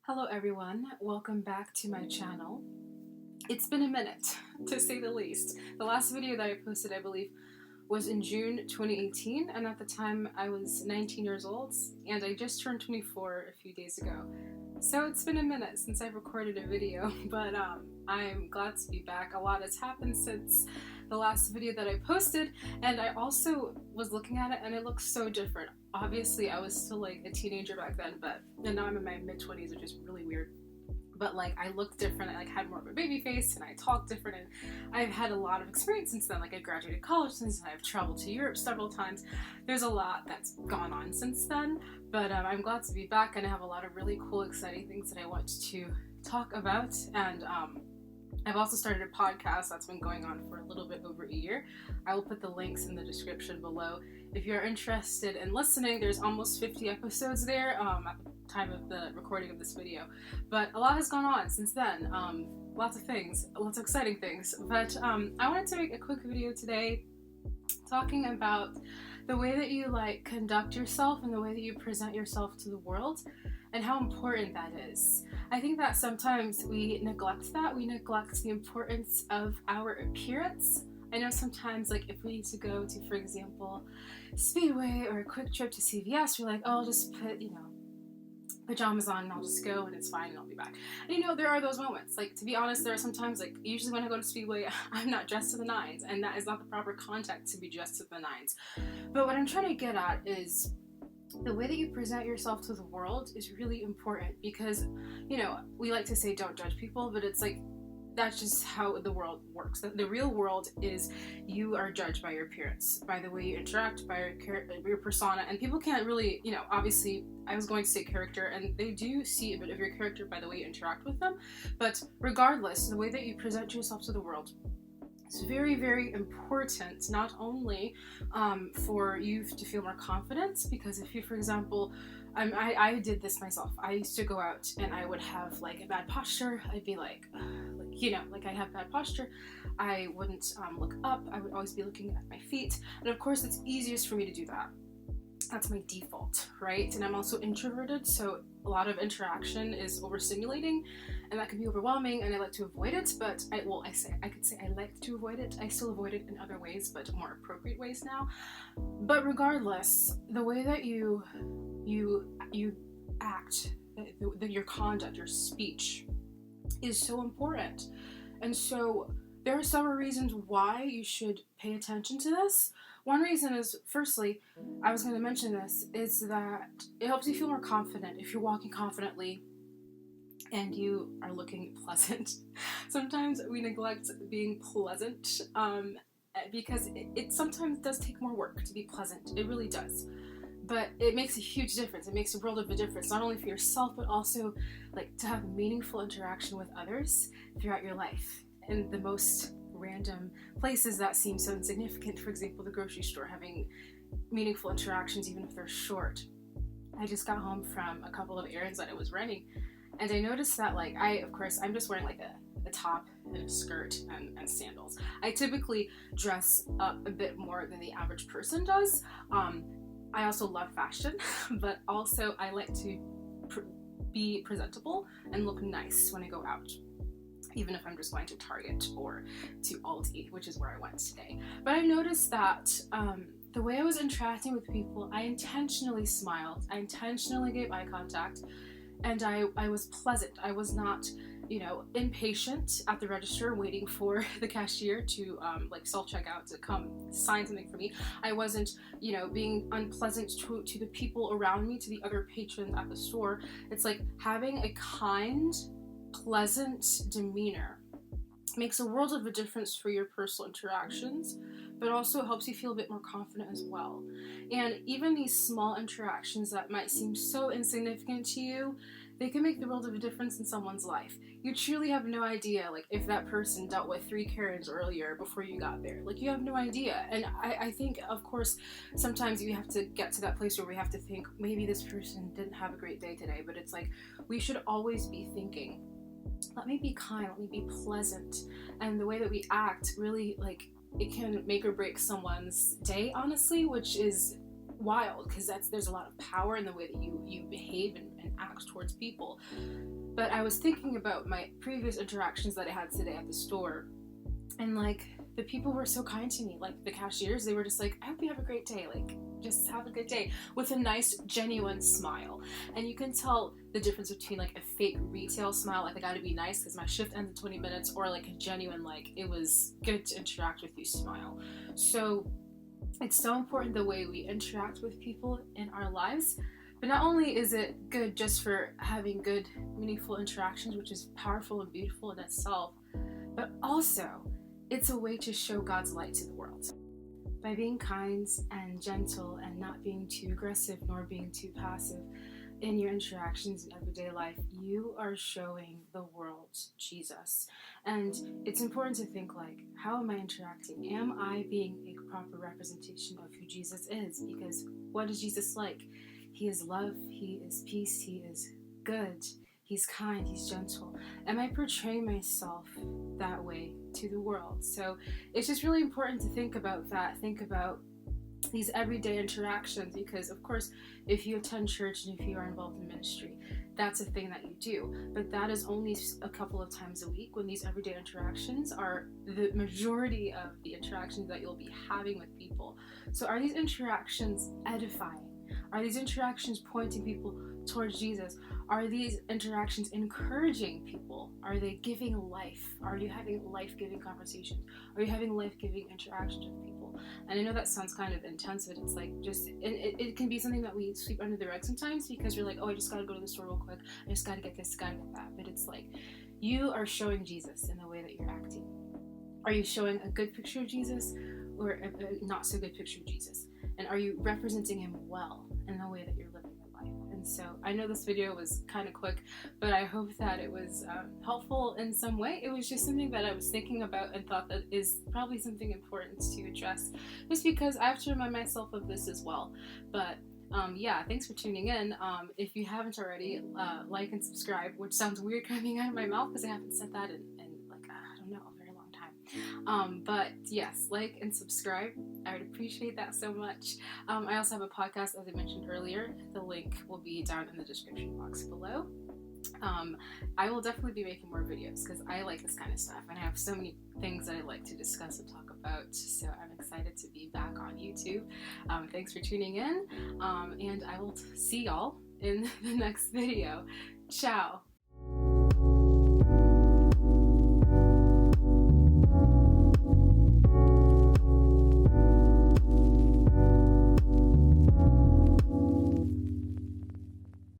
Hello everyone, welcome back to my channel. It's been a minute, to say the least. The last video that I posted, I believe, was in June 2018, and at the time I was 19 years old, and I just turned 24 a few days ago. So it's been a minute since I've recorded a video, but I'm glad to be back. A lot has happened since the last video that I posted, and I also was looking at it and it looks so different. Obviously I was still like a teenager back then, and now I'm in my mid-20s, which is really weird. But like I looked different, I like had more of a baby face and I talked different, and I've had a lot of experience since then. Like I graduated college since then, I've traveled to Europe several times. There's a lot that's gone on since then, but I'm glad to be back, and I have a lot of really cool, exciting things that I want to talk about. And I've also started a podcast that's been going on for a little bit over a year. I will put the links in the description below. If you're interested in listening, there's almost 50 episodes there at the time of the recording of this video. But a lot has gone on since then. Lots of things, lots of exciting things. But I wanted to make a quick video today talking about the way that you conduct yourself and the way that you present yourself to the world, and how important that is. I think that sometimes we neglect that. We neglect the importance of our appearance. I know sometimes, like, if we need to go to, for example, Speedway or a quick trip to CVS, we're like, oh, I'll just put, pajamas on and I'll just go and it's fine and I'll be back. And there are those moments. Like, to be honest, there are sometimes, like, usually when I go to Speedway, I'm not dressed to the nines, and that is not the proper context to be dressed to the nines. But what I'm trying to get at is the way that you present yourself to the world is really important, because, we like to say don't judge people, but it's like, that's just how the world works. The real world is you are judged by your appearance, by the way you interact, by your persona, and people can't really, obviously, I was going to say character, and they do see a bit of your character by the way you interact with them, but regardless, the way that you present yourself to the world is very, very important, not only for you to feel more confident, because if you, for example, I did this myself. I used to go out and I would have like a bad posture. I'd be like I have bad posture. I wouldn't look up. I would always be looking at my feet. And of course, it's easiest for me to do that. That's my default, right? And I'm also introverted, so a lot of interaction is overstimulating, and that can be overwhelming, and I like to avoid it. But I could say I like to avoid it. I still avoid it in other ways, but more appropriate ways now. But regardless, the way that you act, your conduct, your speech is so important. And so there are several reasons why you should pay attention to this. One reason is, firstly, I was going to mention this, is that it helps you feel more confident if you're walking confidently and you are looking pleasant. Sometimes we neglect being pleasant because it sometimes does take more work to be pleasant. It really does. But it makes a huge difference. It makes a world of a difference, not only for yourself, but also like to have meaningful interaction with others throughout your life in the most random places that seem so insignificant. For example, the grocery store, having meaningful interactions even if they're short. I just got home from a couple of errands that I was running, and I noticed that I'm just wearing like a top and a skirt and sandals. I typically dress up a bit more than the average person does. I also love fashion, but also I like to be presentable and look nice when I go out, even if I'm just going to Target or to Aldi, which is where I went today. But I noticed that the way I was interacting with people, I intentionally smiled, I intentionally gave eye contact, and I was pleasant. I was not, impatient at the register waiting for the cashier to self-checkout to come sign something for me. I wasn't, being unpleasant to the people around me, to the other patrons at the store. It's like having a kind, pleasant demeanor makes a world of a difference for your personal interactions, but also helps you feel a bit more confident as well. And even these small interactions that might seem so insignificant to you, they can make the world of a difference in someone's life. You truly have no idea, if that person dealt with 3 Karens earlier before you got there. You have no idea. And I think, of course, sometimes you have to get to that place where we have to think, maybe this person didn't have a great day today, but it's like, we should always be thinking, let me be kind, let me be pleasant. And the way that we act really, it can make or break someone's day, honestly, which is wild, because there's a lot of power in the way that you behave and act towards people. But I was thinking about my previous interactions that I had today at the store, and like the people were so kind to me, like the cashiers, they were just like, I hope you have a great day, like just have a good day, with a nice genuine smile. And you can tell the difference between like a fake retail smile, like I gotta be nice because my shift ends in 20 minutes, or like a genuine, like it was good to interact with you smile. So it's so important the way we interact with people in our lives. But not only is it good just for having good, meaningful interactions, which is powerful and beautiful in itself, but also it's a way to show God's light to the world. By being kind and gentle and not being too aggressive nor being too passive in your interactions in everyday life, you are showing the world Jesus. And it's important to think like, how am I interacting? Am I being a proper representation of who Jesus is? Because what is Jesus like? He is love, he is peace, he is good, he's kind, he's gentle. Am I portraying myself that way to the world? So it's just really important to think about that, think about these everyday interactions, because of course if you attend church and if you are involved in ministry, that's a thing that you do, but that is only a couple of times a week, when these everyday interactions are the majority of the interactions that you'll be having with people. So are these interactions edifying? Are these interactions pointing people towards Jesus? Are these interactions encouraging people? Are they giving life? Are you having life-giving conversations? Are you having life-giving interactions with people? And I know that sounds kind of intense, but it's like just, it can be something that we sweep under the rug sometimes, because you're like, oh, I just gotta go to the store real quick, I just gotta get this, gotta get that. But it's like, you are showing Jesus in the way that you're acting. Are you showing a good picture of Jesus, or a not so good picture of Jesus? And are you representing him well in the way that you're living your life? And so I know this video was kind of quick, but I hope that it was helpful in some way. It was just something that I was thinking about and thought that is probably something important to address, just because I have to remind myself of this as well. But yeah, thanks for tuning in. If you haven't already, like and subscribe, which sounds weird coming out of my mouth because I haven't said that in like, I don't know, a very long time. But yes, like and subscribe. I would appreciate that so much. I also have a podcast, as I mentioned earlier. The link will be down in the description box below. I will definitely be making more videos because I like this kind of stuff, and I have so many things that I like to discuss and talk about. So I'm excited to be back on YouTube. Thanks for tuning in, and I will see y'all in the next video. Ciao.